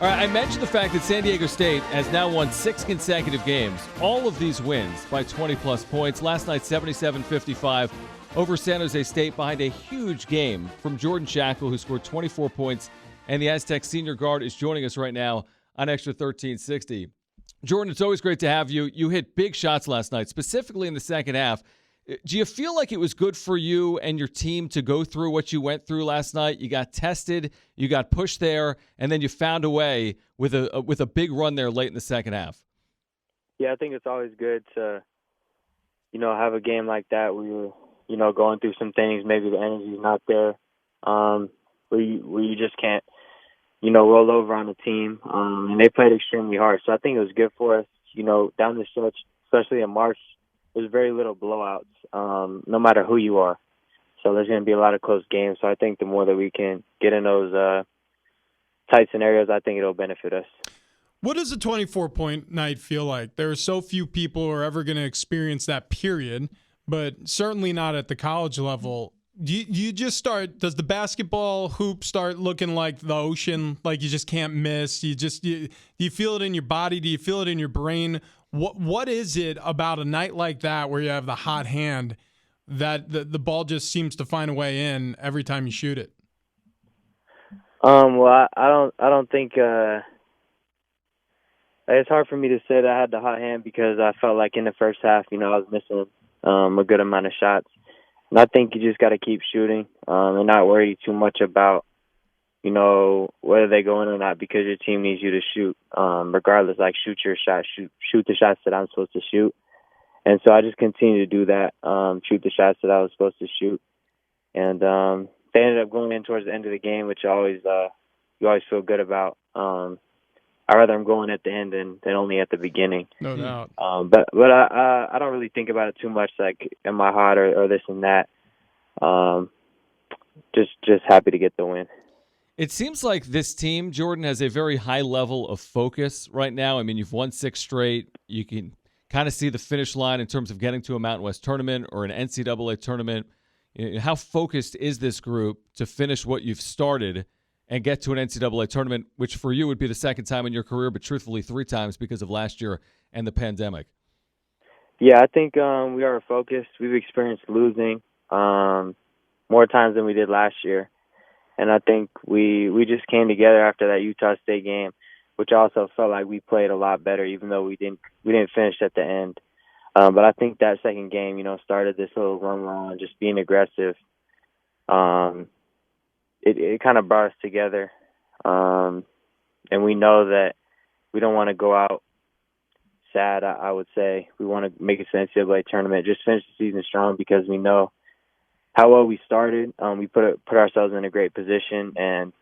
All right, I mentioned the fact that San Diego State has now won 6 consecutive games. All of these wins by 20-plus points. Last night, 77-55 over San Jose State behind a huge game from Jordan Schakel, who scored 24 points. And the Aztec senior guard is joining us right now on Xtra 1360. Jordan, it's always great to have you. You hit big shots last night, specifically in the second half. Do you feel like it was good for you and your team to go through what you went through last night? You got tested, you got pushed there, and then you found a way with a big run there late in the second half. Yeah, I think it's always good to, have a game like that where you're, going through some things. Maybe the energy's not there, where you just can't, roll over on the team. And they played extremely hard, so I think it was good for us. Down the stretch, especially in March, there's very little blowouts, no matter who you are. So there's going to be a lot of close games. So I think the more that we can get in those tight scenarios, I think it'll benefit us. What does a 24-point night feel like? There are so few people who are ever going to experience that period, but certainly not at the college level. Do you just start? Does the basketball hoop start looking like the ocean, like you just can't miss? Do you feel it in your body? Do you feel it in your brain? What is it about a night like that where you have the hot hand that the ball just seems to find a way in every time you shoot it? Well, I don't think it's hard for me to say that I had the hot hand because I felt like in the first half, I was missing a good amount of shots. And I think you just got to keep shooting and not worry too much about, whether they go in or not, because your team needs you to shoot. Regardless, like shoot your shot, shoot the shots that I'm supposed to shoot. And so I just continue to do that, shoot the shots that I was supposed to shoot. And they ended up going in towards the end of the game, which you always feel good about. I'd rather them going at the end than only at the beginning. No doubt. But I don't really think about it too much, like am I hot or this and that. Just happy to get the win. It seems like this team, Jordan, has a very high level of focus right now. I mean, you've won 6 straight. You can kind of see the finish line in terms of getting to a Mountain West tournament or an NCAA tournament. How focused is this group to finish what you've started and get to an NCAA tournament, which for you would be the second time in your career, but truthfully 3 times because of last year and the pandemic? Yeah, I think we are focused. We've experienced losing more times than we did last year. And I think we just came together after that Utah State game, which also felt like we played a lot better, even though we didn't finish at the end. But I think that second game, started this little run on just being aggressive. It kind of brought us together. And we know that we don't want to go out sad, I would say. We want to make it to the NCAA tournament, just finish the season strong because we know how well we started. We put ourselves in a great position, and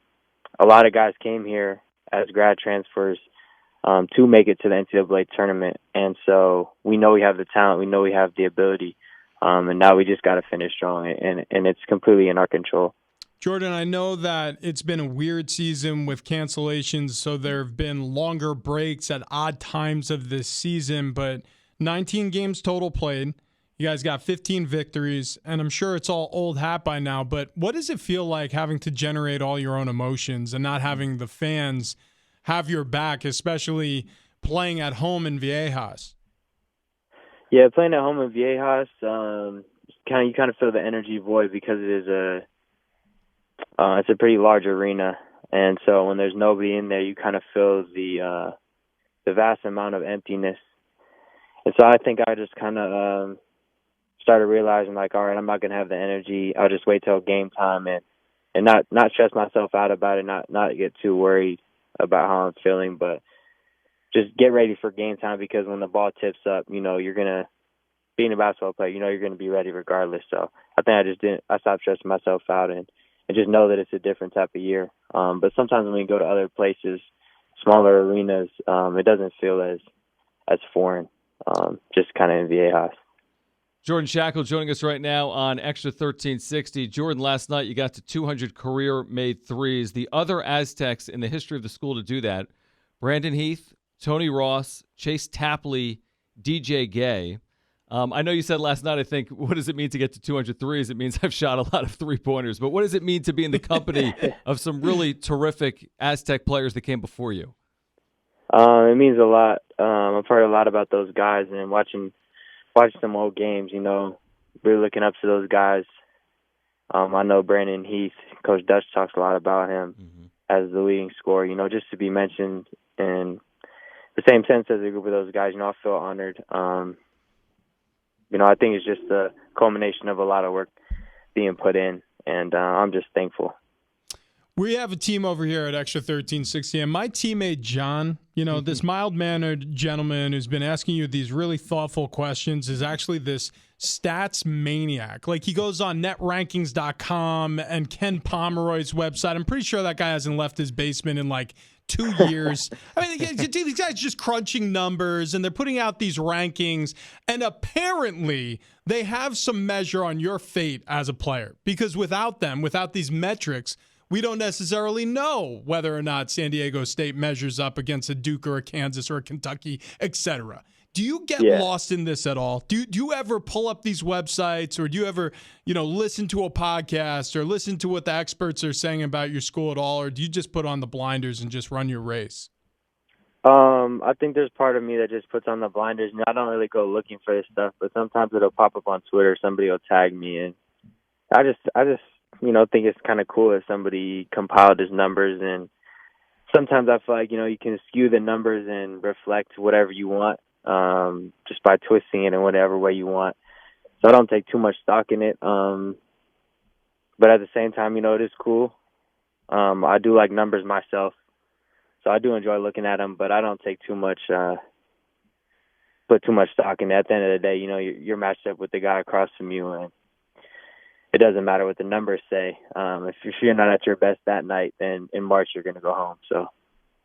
a lot of guys came here as grad transfers to make it to the NCAA tournament. And so we know we have the talent, we know we have the ability, and now we just got to finish strong, and it's completely in our control. Jordan, I know that it's been a weird season with cancellations, so there have been longer breaks at odd times of this season, but 19 games total played. You guys got 15 victories, and I'm sure it's all old hat by now, but what does it feel like having to generate all your own emotions and not having the fans have your back, especially playing at home in Viejas? Yeah, playing at home in Viejas, you kind of feel the energy void because it is it's a pretty large arena, and so when there's nobody in there, you kind of feel the vast amount of emptiness. And so I think I just kind of started realizing, like, all right, I'm not going to have the energy. I'll just wait till game time and not stress myself out about it, not get too worried about how I'm feeling, but just get ready for game time because when the ball tips up, you're going to, being a basketball player, you're going to be ready regardless. So I think I stopped stressing myself out and just know that it's a different type of year. But sometimes when you go to other places, smaller arenas, it doesn't feel as foreign, just kind of in Viejas. Jordan Schakel joining us right now on Xtra 1360. Jordan, last night you got to 200 career-made threes. The other Aztecs in the history of the school to do that, Brandon Heath, Tony Ross, Chase Tapley, DJ Gay. I know you said last night, I think, what does it mean to get to 200 threes? It means I've shot a lot of three-pointers. But what does it mean to be in the company of some really terrific Aztec players that came before you? It means a lot. I've heard a lot about those guys, and watching some old games, really looking up to those guys. I know Brandon Heath, Coach Dutch talks a lot about him as the leading scorer, just to be mentioned in the same sense as a group of those guys, I feel honored. I think it's just the culmination of a lot of work being put in, and I'm just thankful. We have a team over here at Xtra 1360, and my teammate John, this mild-mannered gentleman who's been asking you these really thoughtful questions is actually this stats maniac. Like, he goes on netrankings.com and Ken Pomeroy's website. I'm pretty sure that guy hasn't left his basement in like 2 years. I mean, these guys just crunching numbers, and they're putting out these rankings, and apparently they have some measure on your fate as a player, because without them, without these metrics, we don't necessarily know whether or not San Diego State measures up against a Duke or a Kansas or a Kentucky, etc. Do you get lost in this at all? Do you ever pull up these websites, or do you ever, listen to a podcast or listen to what the experts are saying about your school at all, or do you just put on the blinders and just run your race? I think there's part of me that just puts on the blinders. I don't really go looking for this stuff, but sometimes it'll pop up on Twitter. Somebody will tag me, and I just think it's kind of cool if somebody compiled his numbers. And sometimes I feel like, you can skew the numbers and reflect whatever you want, just by twisting it in whatever way you want. So I don't take too much stock in it. But at the same time, it is cool. I do like numbers myself, so I do enjoy looking at them, but I don't take put too much stock in it. At the end of the day, you're matched up with the guy across from you, and it doesn't matter what the numbers say. If you're not at your best that night, then in March you're going to go home. So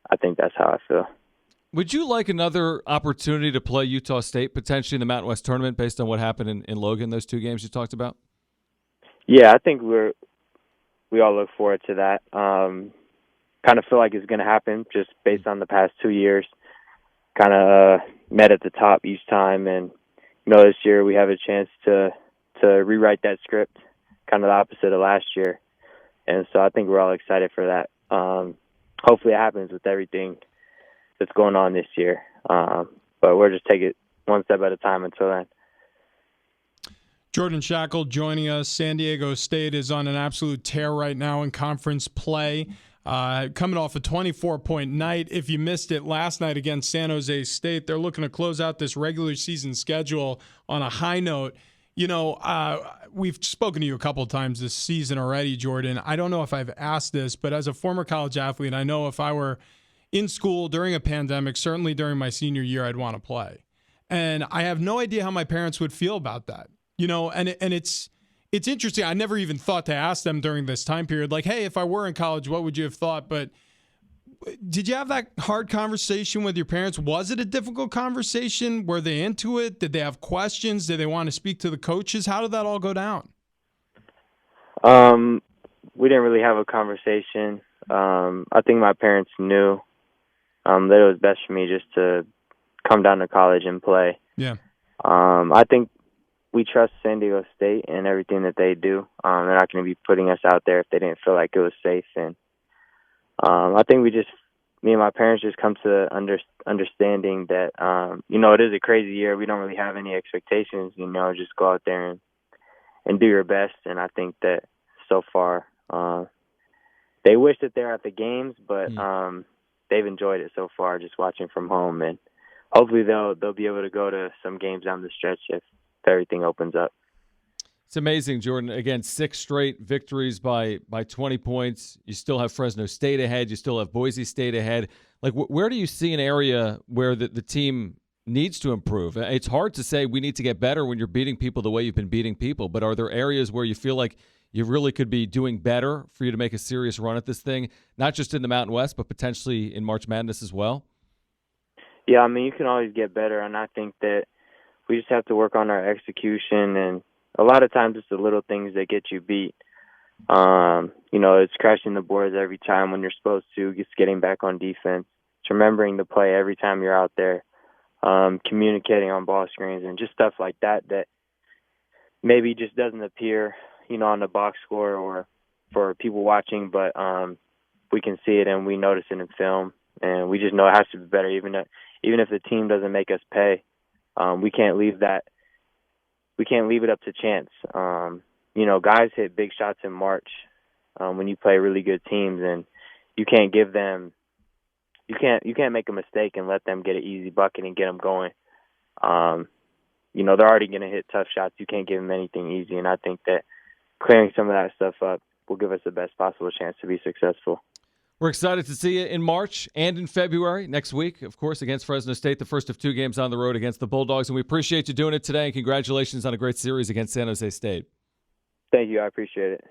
I think that's how I feel. Would you like another opportunity to play Utah State potentially in the Mountain West Tournament based on what happened in Logan, those 2 games you talked about? Yeah, I think we all look forward to that. Kind of feel like it's going to happen just based on the past 2 years. Kind of met at the top each time, and this year we have a chance to rewrite that script, kind of the opposite of last year. And so I think we're all excited for that. Hopefully it happens with everything that's going on this year. But we'll just take it one step at a time until then. Jordan Schakel joining us. San Diego State is on an absolute tear right now in conference play. Coming off a 24-point night. If you missed it last night against San Jose State, they're looking to close out this regular season schedule on a high note. We've spoken to you a couple of times this season already, Jordan. I don't know if I've asked this, but as a former college athlete, I know if I were in school during a pandemic, certainly during my senior year, I'd want to play. And I have no idea how my parents would feel about that. And it's interesting. I never even thought to ask them during this time period, like, hey, if I were in college, what would you have thought? But did you have that hard conversation with your parents? Was it a difficult conversation? Were they into it? Did they have questions? Did they want to speak to the coaches? How did that all go down? We didn't really have a conversation. I think my parents knew that it was best for me just to come down to college and play. Yeah. I think we trust San Diego State and everything that they do. They're not going to be putting us out there if they didn't feel like it was safe. And I think me and my parents just come to understanding that, it is a crazy year. We don't really have any expectations, just go out there and do your best. And I think that so far, they wish that they're at the games, but they've enjoyed it so far, just watching from home. And hopefully they'll be able to go to some games down the stretch if everything opens up. It's amazing, Jordan. Again, 6 straight victories by 20 points. You still have Fresno State ahead. You still have Boise State ahead. Like, where do you see an area where the team needs to improve? It's hard to say we need to get better when you're beating people the way you've been beating people, but are there areas where you feel like you really could be doing better for you to make a serious run at this thing, not just in the Mountain West, but potentially in March Madness as well? Yeah, you can always get better, and I think that we just have to work on our execution, and a lot of times it's the little things that get you beat. It's crashing the boards every time when you're supposed to, just getting back on defense. It's remembering the play every time you're out there. communicating on ball screens and just stuff like that maybe just doesn't appear, on the box score or for people watching, but we can see it and we notice it in film, and we just know it has to be better. Even if the team doesn't make us pay, we can't leave it up to chance. Guys hit big shots in March when you play really good teams, and you can't make a mistake and let them get an easy bucket and get them going. They're already going to hit tough shots. You can't give them anything easy, and I think that clearing some of that stuff up will give us the best possible chance to be successful. We're excited to see you in March and in February next week, of course, against Fresno State, the first of 2 games on the road against the Bulldogs, and we appreciate you doing it today, and congratulations on a great series against San Jose State. Thank you. I appreciate it.